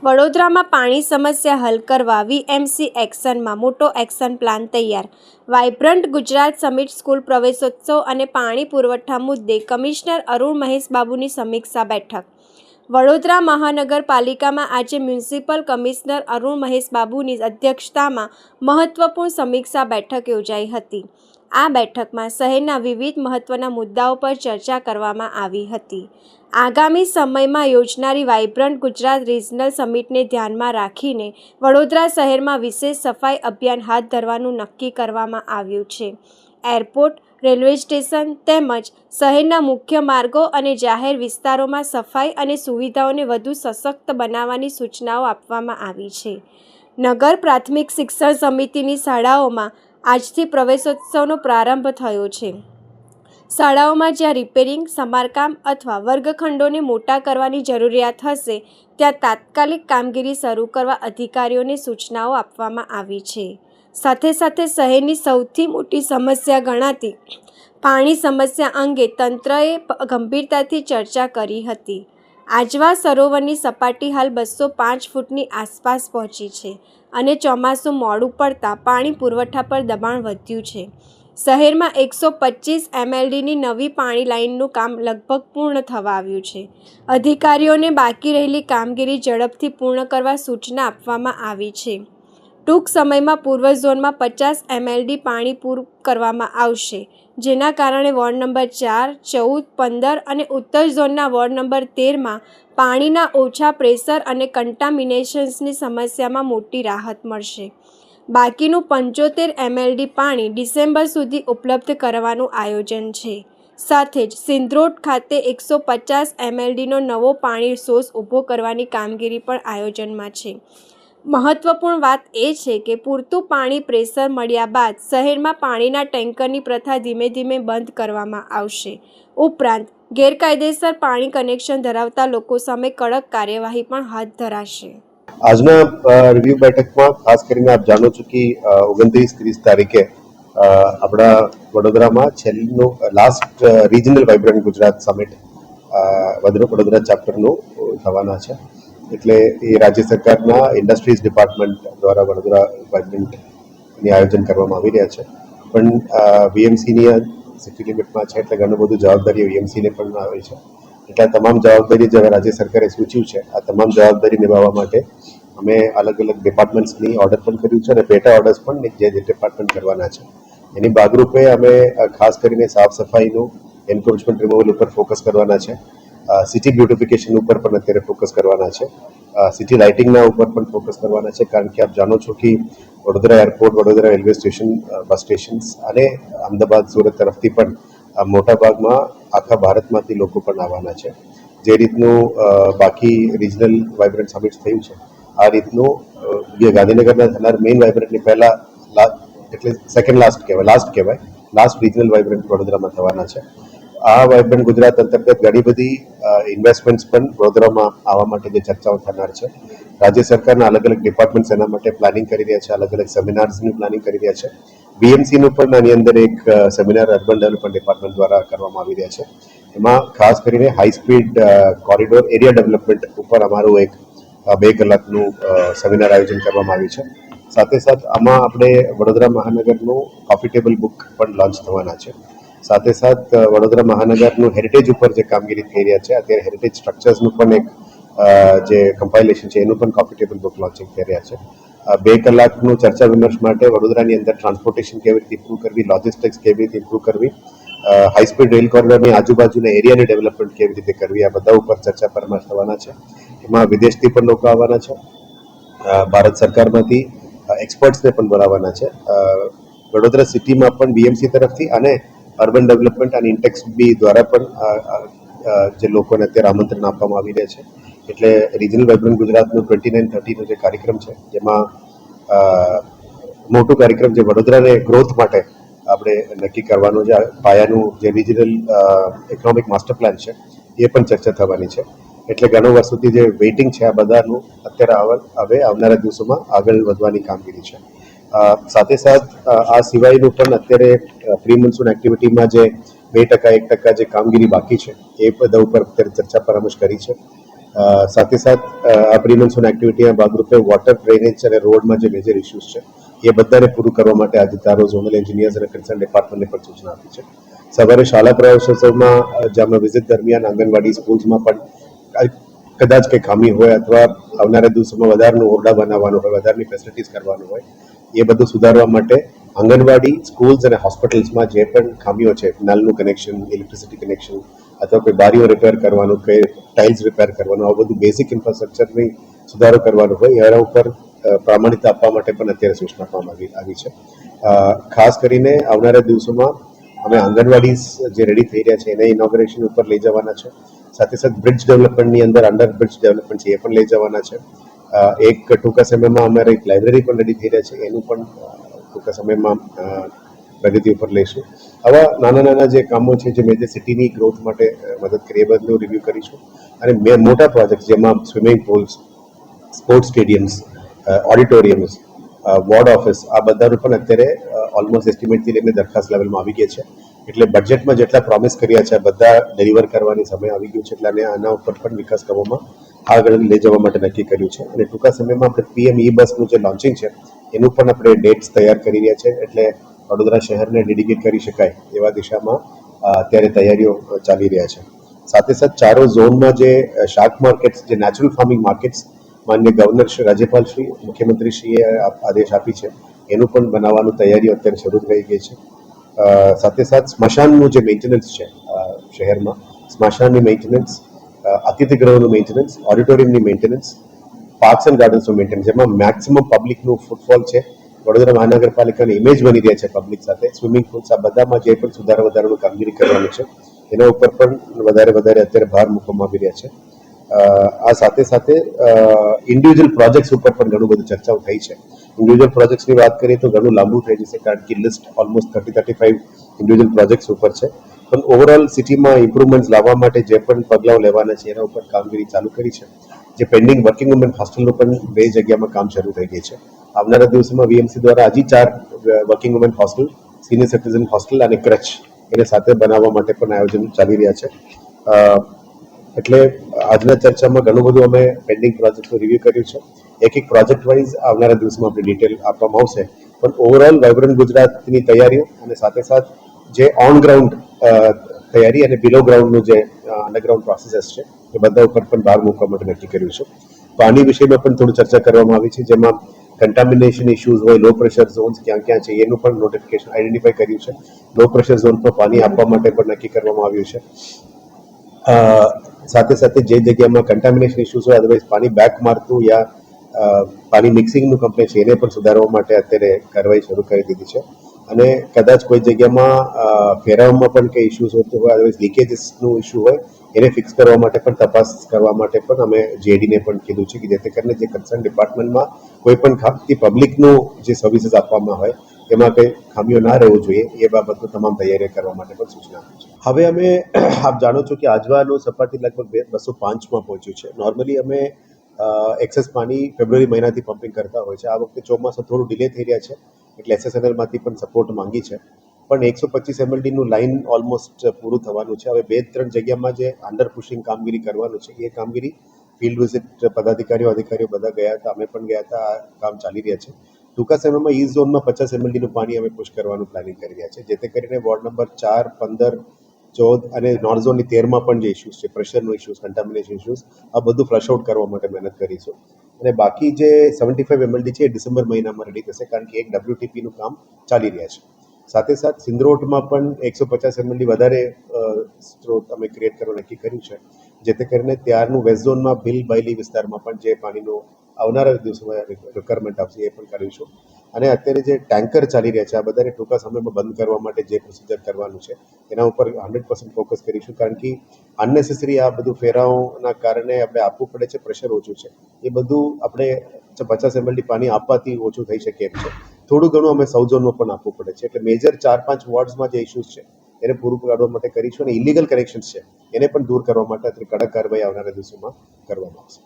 વડોદરામાં પાણી સમસ્યા હલ કરવા વીએમસી એક્શનમાં મોટો એક્શન પ્લાન તૈયાર. વાઇબ્રન્ટ ગુજરાત સમિટ સ્કૂલ પ્રવેશોત્સવ અને પાણી પુરવઠા મુદ્દે કમિશનર અરુણ મહેશબાબુની સમીક્ષા બેઠક. વડોદરા મહાનગરપાલિકામાં આજે મ્યુનિસિપલ કમિશનર અરુણ મહેશબાબુની અધ્યક્ષતામાં મહત્વપૂર્ણ સમીક્ષા બેઠક યોજાઈ હતી. આ બેઠકમાં શહેરના વિવિધ મહત્વના મુદ્દાઓ પર ચર્ચા કરવામાં આવી હતી. આગામી સમયમાં યોજનારી વાઇબ્રન્ટ ગુજરાત રિજનલ સમિટને ધ્યાનમાં રાખીને વડોદરા શહેરમાં વિશેષ સફાઈ અભિયાન હાથ ધરવાનું નક્કી કરવામાં આવ્યું છે. એરપોર્ટ, રેલવે સ્ટેશન તેમજ શહેરના મુખ્ય માર્ગો અને જાહેર વિસ્તારોમાં સફાઈ અને સુવિધાઓને વધુ સશક્ત બનાવવાની સૂચનાઓ આપવામાં આવી છે. નગર પ્રાથમિક શિક્ષણ સમિતિની શાળાઓમાં આજથી પ્રવેશોત્સવનો પ્રારંભ થયો છે. શાળાઓમાં જ્યાં રિપેરિંગ, સમારકામ અથવા વર્ગખંડોને મોટા કરવાની જરૂરિયાત હશે ત્યાં તાત્કાલિક કામગીરી શરૂ કરવા અધિકારીઓને સૂચનાઓ આપવામાં આવી છે. સાથે સાથે શહેરની સૌથી મોટી સમસ્યા ગણાતી પાણી સમસ્યા અંગે તંત્રએ ગંભીરતાથી ચર્ચા કરી હતી. આજવા સરોવરની સપાટી હાલ 205 ફૂટની આસપાસ પહોંચી છે અને ચોમાસું મોડું પડતા પાણી પુરવઠા પર દબાણ વધ્યું છે. શહેરમાં 125 MLDની નવી પાણી લાઇનનું કામ લગભગ પૂર્ણ થવા આવ્યું છે. અધિકારીઓને બાકી રહેલી કામગીરી ઝડપથી પૂર્ણ કરવા સૂચના આપવામાં આવી છે. ટૂંક સમયમાં પૂર્વ ઝોનમાં 50 MLD પાણી પૂરું કરવામાં આવશે, જેના કારણે વોર્ડ નંબર 4, 14, 15 અને ઉત્તર ઝોનના વોર્ડ નંબર 13માં પાણીના ઓછા પ્રેશર અને કન્ટામિનેશન્સની સમસ્યામાં મોટી રાહત મળશે. બાકીનું 75 MLD પાણી ડિસેમ્બર સુધી ઉપલબ્ધ કરવાનું આયોજન છે. સાથે જ સિંધરોડ ખાતે 150 MLDનો નવો પાણી સોર્સ ઊભો કરવાની કામગીરી પણ આયોજનમાં છે. મહત્વપૂર્ણ વાત એ છે કે પૂરતું પાણી પ્રેશર મળ્યા બાદ શહેરમાં પાણીના ટેન્કરની પ્રથા ધીમે ધીમે બંધ કરવામાં આવશે. ઉપરાંત ગેરકાયદેસર પાણી કનેક્શન ધરાવતા લોકો સામે કડક કાર્યવાહી પણ હાથ ધરાશે. આજના રિવ્યુ બેઠકમાં ખાસ કરીને આપ જાણો છો કે 29-30 તારીખે આપણા વડોદરામાં છેલ્લું last regional vibrant Gujarat summit Vadodara ચેપ્ટરનું થવાના છે. એટલે એ રાજ્ય સરકારના ઇન્ડસ્ટ્રીઝ ડિપાર્ટમેન્ટ દ્વારા વડોદરા વાઇબ્રન્ટની આયોજન કરવામાં આવી રહ્યા છે. પણ વીએમસીની સિટી લિમિટમાં છે એટલે ઘણું બધું જવાબદારી વીએમસીને પણ આવી છે. એટલે આ તમામ જવાબદારી જે રાજ્ય સરકારે સૂચ્યું છે આ તમામ જવાબદારી નિભાવવા માટે અમે અલગ અલગ ડિપાર્ટમેન્ટ્સની ઓર્ડર પણ કર્યું છે અને પેટા ઓર્ડર્સ પણ જે ડિપાર્ટમેન્ટ કરવાના છે. એની ભાગરૂપે અમે ખાસ કરીને સાફ સફાઈનું એન્ક્રોચમેન્ટ રિમૂવલ ઉપર ફોકસ કરવાના છે. સિટી બ્યુટિફિકેશન ઉપર પણ અત્યારે ફોકસ કરવાના છે. સિટી લાઇટિંગના ઉપર પણ ફોકસ કરવાના છે, કારણ કે આપ જાણો છો કે Vadodara airport, Vadodara railway station, bus stations અને અમદાવાદ, સુરત તરફથી પણ મોટા ભાગમાં આખા ભારતમાંથી લોકો પણ આવવાના છે. જે રીતનું બાકી રિજનલ વાઇબ્રન્ટ સમિટ થયું છે આ રીતનું ગાંધીનગરના થનાર મેઇન વાઇબ્રન્ટની પહેલા એટલે સેકન્ડ લાસ્ટ રિજનલ વાઇબ્રન્ટ વડોદરામાં થવાના છે. આ વાઇબ્રન્ટ ગુજરાત અંતર્ગત ઘણી બધી ઇન્વેસ્ટમેન્ટ્સ પણ વડોદરામાં આવવા માટે જે ચર્ચાઓ થનાર છે. રાજ્ય સરકારના અલગ અલગ ડિપાર્ટમેન્ટ્સ એના માટે પ્લાનિંગ કરી રહ્યા છે, અલગ અલગ સેમિનાર્સની પ્લાનિંગ કરી રહ્યા છે. બીએમસીનું પણ આની અંદર એક સેમિનાર અર્બન ડેવલપમેન્ટ ડિપાર્ટમેન્ટ દ્વારા કરવામાં આવી રહ્યા છે. એમાં ખાસ કરીને high speed corridor area development ઉપર અમારું એક 2 કલાકનું સેમિનાર આયોજન કરવામાં આવ્યું છે. સાથે સાથ આમાં આપણે વડોદરા મહાનગરનું કોફી ટેબલ બુક પણ લોન્ચ થવાના છે. સાથે સાથ વડોદરા મહાનગરનું હેરિટેજ ઉપર જે કામગીરી થઈ રહ્યા છે અત્યારે હેરિટેજ સ્ટ્રક્ચર્સનું પણ એક જે કમ્પાઇલેશન છે એનું પણ કોફી ટેબલ બુક લોન્ચિંગ થઈ રહ્યા છે. 2 કલાકનું ચર્ચા વિમર્શ માટે વડોદરાની અંદર ટ્રાન્સપોર્ટેશન કેવી રીતે ઇમ્પ્રૂવ કરવી, લોજિસ્ટિક્સ કેવી રીતે ઇમ્પ્રૂવ કરવી, હાઈ સ્પીડ રેલ કોરિડોરની આજુબાજુના એરિયાની ડેવલપમેન્ટ કેવી રીતે કરવી, આ બધા ઉપર ચર્ચા પરામર્શ થવાના છે. એમાં વિદેશથી પણ લોકો આવવાના છે, ભારત સરકારમાંથી એક્સપર્ટ્સને પણ બોલાવવાના છે. વડોદરા સિટીમાં પણ બીએમસી તરફથી અને અર્બન ડેવલપમેન્ટ અને ઇન્ટેક્સ બી દ્વારા પણ જે લોકોને અત્યારે આમંત્રણ આપવામાં આવી રહ્યા છે. એટલે રિજનલ વાઇબ્રન્ટ ગુજરાતનું 29-30નો જે કાર્યક્રમ છે જેમાં મોટું કાર્યક્રમ જે વડોદરાને ગ્રોથ માટે આપણે નક્કી કરવાનું છે, પાયાનું જે રિજનલ ઇકોનોમિક માસ્ટર પ્લાન છે એ પણ ચર્ચા થવાની છે. એટલે ઘણું વર્ષોથી જે વેઇટિંગ છે આ બધાનું અત્યારે હવે આવનારા દિવસોમાં આગળ વધવાની કામગીરી છે. સાથે સાથ આ સિવાયનું પણ અત્યારે પ્રી મોન્સૂન એક્ટિવિટીમાં જે 2%, 1% જે કામગીરી બાકી છે એ બધા ઉપર અત્યારે ચર્ચા પરામર્શ કરી છે. સાથે સાથ આ પ્રી મોન્સૂન એક્ટિવિટીના ભાગરૂપે વોટર ડ્રેનેજ અને રોડમાં જે મેજર ઇસ્યુઝ છે એ બધાને પૂરું કરવા માટે આજે તારો ઝોનલ એન્જિનિયર્સ અને કન્સર્ન ડિપાર્ટમેન્ટને પણ સૂચના આપી છે. સવારે શાળા પ્રવેશોત્સવમાં જેમાં વિઝિટ દરમિયાન આંગણવાડી સ્કૂલ્સમાં પણ કદાચ કંઈ ખામી હોય અથવા આવનારા દિવસોમાં વધારાનું ઓરડા બનાવવાનું હોય, વધારાની ફેસિલિટીઝ કરવાનું હોય, એ બધું સુધારવા માટે આંગણવાડી સ્કૂલ્સ અને હોસ્પિટલ્સમાં જે પણ ખામીઓ છે, નલનું કનેક્શન, ઇલેક્ટ્રિસિટી કનેક્શન અથવા કોઈ બારીઓ રિપેર કરવાનું, કે ટાઇલ્સ રિપેર કરવાનું, આ બધું બેઝિક ઇન્ફ્રાસ્ટ્રક્ચરની સુધારો કરવાનો હોય એના ઉપર પ્રામાણિકતા આપવા માટે પણ અત્યારે સૂચના આપવામાં આવી છે. ખાસ કરીને આવનારા દિવસોમાં અમે આંગણવાડી જે રેડી થઈ રહ્યા છે એને ઇનોગ્રેશન ઉપર લઈ જવાના છે. સાથે સાથે બ્રિજ ડેવલપમેન્ટની અંદર અંડર બ્રિજ ડેવલપમેન્ટ છે એ પણ લઈ જવાના છે. એક ટૂંકા સમયમાં અમારે એક લાઇબ્રેરી પણ રેડી થઈ રહ્યા છે, એનું પણ ટૂંકા સમયમાં પ્રગતિ ઉપર લઈશું. આવા નાના નાના જે કામો છે જે મેજર સિટીની ગ્રોથ માટે મદદ કરી એ બધું રિવ્યૂ કરીશું. અને મોટા પ્રોજેક્ટ જેમાં swimming pools, sports stadiums, auditoriums, ward office, આ બધાનું પણ અત્યારે ઓલમોસ્ટ એસ્ટિમેટથી લઈને દરખાસ્ત લેવલમાં આવી ગયા છે. એટલે બજેટમાં જેટલા પ્રોમિસ કર્યા છે બધા ડિલિવર કરવાની સમય આવી ગયો છે. એટલે આના ઉપર પણ વિકાસ કરવામાં આગળ લઈ જવા માટે નક્કી કર્યું છે. અને ટૂંકા સમયમાં આપણે પીએમ ઈ બસનું જે લોન્ચિંગ છે એનું પણ આપણે ડેટ્સ તૈયાર કરી રહ્યા છે. એટલે વડોદરા શહેરને ડેડિકેટ કરી શકાય એવા દિશામાં અત્યારે તૈયારીઓ ચાલી રહ્યા છે. સાથે સાથે ચારો ઝોનમાં જે શાક માર્કેટ્સ, જે નેચરલ ફાર્મિંગ માર્કેટ્સ માન્ય ગવર્નર શ્રી, રાજ્યપાલ શ્રી, મુખ્યમંત્રીશ્રીએ આદેશ આપી છે એનું પણ બનાવવાનું તૈયારીઓ અત્યારે શરૂ થઈ ગઈ છે. સાથે સાથે સ્મશાનનું જે મેન્ટેનન્સ છે શહેરમાં, સ્મશાનની મેન્ટેનન્સ, અતિથિગૃહોનું મેન્ટેનન્સ, ઓડિટોરિયમની મેન્ટેનન્સ, પાર્ક્સ એન્ડ ગાર્ડન્સનું મેન્ટેનન્સ, જેમાં મેક્સિમમ પબ્લિકનું ફૂટફોલ છે, વડોદરા મહાનગરપાલિકાની ઇમેજ બની રહ્યા છે પબ્લિક સાથે, સ્વિમિંગ પુલ્સ, આ બધામાં જે પણ વધારાનું કામગીરી કરવાની છે એના ઉપર પણ વધારે અત્યારે ભાર મૂકવામાં આવી રહ્યા છે. આ સાથે સાથે ઇન્ડિવિજ્યુઅલ પ્રોજેક્ટ્સ ઉપર પણ ઘણું બધું ચર્ચાઓ થઈ છે. ઇન્ડિવિજ્યુઅલ પ્રોજેક્ટ્સની વાત કરીએ તો ઘણું લાંબુ થઈ જશે, કારણ કે લિસ્ટ ઓલમોસ્ટ 30-35 ઇન્ડિવિજ્યુઅલ પ્રોજેક્ટ્સ ઉપર છે. પણ ઓવરઓલ સિટીમાં ઇમ્પ્રુવમેન્ટ્સ લાવવા માટે જે પણ પગલાઓ લેવાના છે એના ઉપર કામગીરી ચાલુ કરી છે. જે પેન્ડિંગ વર્કિંગ વુમેન હોસ્ટેલનું પણ 2 જગ્યામાં કામ શરૂ થઈ ગઈ છે. આવનારા દિવસોમાં વીએમસી દ્વારા હજી 4 working women hostel, senior citizen hostel અને ક્રચ એને સાથે બનાવવા માટે પણ આયોજન ચાલી રહ્યા છે. એટલે આજના ચર્ચામાં ઘણું બધું અમે પેન્ડિંગ પ્રોજેક્ટનું રિવ્યૂ કર્યું છે. એક પ્રોજેક્ટ વાઇઝ આવનારા દિવસમાં આપણે ડિટેલ આપવામાં આવશે. પણ ઓવરઓલ વાઇબ્રન્ટ ગુજરાતની તૈયારીઓ અને સાથે જે ઓન ગ્રાઉન્ડ તૈયારી અને બિલો ગ્રાઉન્ડનું જે અંડરગ્રાઉન્ડ પ્રોસેસીસ છે એ બધા ઉપર પણ ભાર મૂકવા માટે નક્કી કર્યું છે. પાણી વિષયમાં પણ થોડી ચર્ચા કરવામાં આવી છે, જેમાં કન્ટામિનેશન ઇસ્યુઝ હોય, લો પ્રેશર ઝોન્સ ક્યાં ક્યાં છે એનું પણ નોટિફિકેશન આઈડેન્ટિફાઈ કર્યું છે. લો પ્રેશર ઝોન પર પાણી આપવા માટે પણ નક્કી કરવામાં આવ્યું છે. સાથે જે જગ્યામાં કન્ટામિનેશન ઇસ્યુઝ હોય, અદરવાઇઝ પાણી બેક મારતું યા પાણી મિક્સિંગનું કમ્પ્લેન છે એને પણ સુધારવા માટે અત્યારે કાર્યવાહી શરૂ કરી દીધી છે. અને કદાચ કોઈ જગ્યામાં ફેરવવામાં પણ કંઈ ઇસ્યુઝ હોતો હોય, અદરવાઇઝ લીકેજીસનું ઇસ્યુ હોય, એને ફિક્સ કરવા માટે પણ તપાસ કરવા માટે પણ અમે જેડીને પણ કીધું છે કે જેથી કરીને જે કન્સર્ન ડિપાર્ટમેન્ટમાં કોઈ પણ ખામતી પબ્લિકનું જે સર્વિસીસ આપવામાં હોય એમાં કંઈ ખામીઓ ના રહેવું જોઈએ એ બાબતની તમામ તૈયારીઓ કરવા માટે પણ સૂચના આપી છે. હવે અમે આપ જાણો છો કે આજવાનું સપાટી લગભગ 205માં પહોંચ્યું છે. નોર્મલી અમે એક્સેસ પાણી ફેબ્રુઆરી મહિનાથી પમ્પિંગ કરતા હોય છે. આ વખતે ચોમાસા થોડું ડિલે થઈ રહ્યા છે એટલે એસએસએનએલમાંથી પણ સપોર્ટ માંગી છે. પણ 125 MLDનું લાઇન ઓલમોસ્ટ પૂરું થવાનું છે. હવે 2-3 જગ્યામાં જે અંડર પુશિંગ કામગીરી કરવાનું છે એ કામગીરી ફિલ્ડ વિઝિટ પદાધિકારીઓ અધિકારીઓ બધા ગયા હતા, અમે પણ ગયા હતા. આ કામ ચાલી રહ્યા છે. ટૂંકા સમયમાં ઈ ઝોનમાં 50 MLDનું પાણી અમે પુશ કરવાનું પ્લાનિંગ કરી રહ્યા છે, જેથી કરીને વોર્ડ નંબર 4, 15, 14 અને નોર્થ ઝોનની 13માં પણ જે ઇસ્યુઝ છે, પ્રેશરનો ઇસ્યુઝ, કન્ટામિનેશન ઇસ્યુઝ, આ બધું ફ્લશ આઉટ કરવા માટે મહેનત કરીશું. અને બાકી જે 75 MLD છે એ ડિસેમ્બર મહિનામાં રેડી થશે, કારણ કે એક WTPનું કામ ચાલી રહ્યા છે. સાથે સિંદ્રોટમાં પણ 150 MLD વધારે સ્ત્રોત અમે ક્રિએટ કરવા નક્કી કર્યું છે, જેથી કરીને ત્યારનું વેસ્ટ ઝોનમાં ભીલ બાયલી વિસ્તારમાં પણ જે પાણીનું આવનારા દિવસોમાં રિક્વાયરમેન્ટ આવશે એ પણ કરીશું. અને અત્યારે જે ટેન્કર ચાલી રહ્યા છે આ બધાને ટૂંકા સમયમાં બંધ કરવા માટે જે પ્રોસિજર કરવાનું છે એના ઉપર 100% ફોકસ કરીશું, કારણ કે અનનેસેસરી આ બધું ફેરાઓના કારણે આપણે આપવું પડે છે, પ્રેશર ઓછું છે. એ બધું આપણે 50 MLD પાણી આપવાથી ઓછું થઈ શકે એમ છે. થોડું ઘણું અમે સાઉથ ઝોનમાં પણ આપવું પડે છે. એટલે મેજર 4-5 વોર્ડ્સમાં જે ઇસ્યુઝ છે એને પૂરું પાડવા માટે કરીશું. અને ઇલીગલ કનેક્શન્સ છે એને પણ દૂર કરવા માટે કડક કાર્યવાહી આવનારા દિવસોમાં કરવામાં આવશે.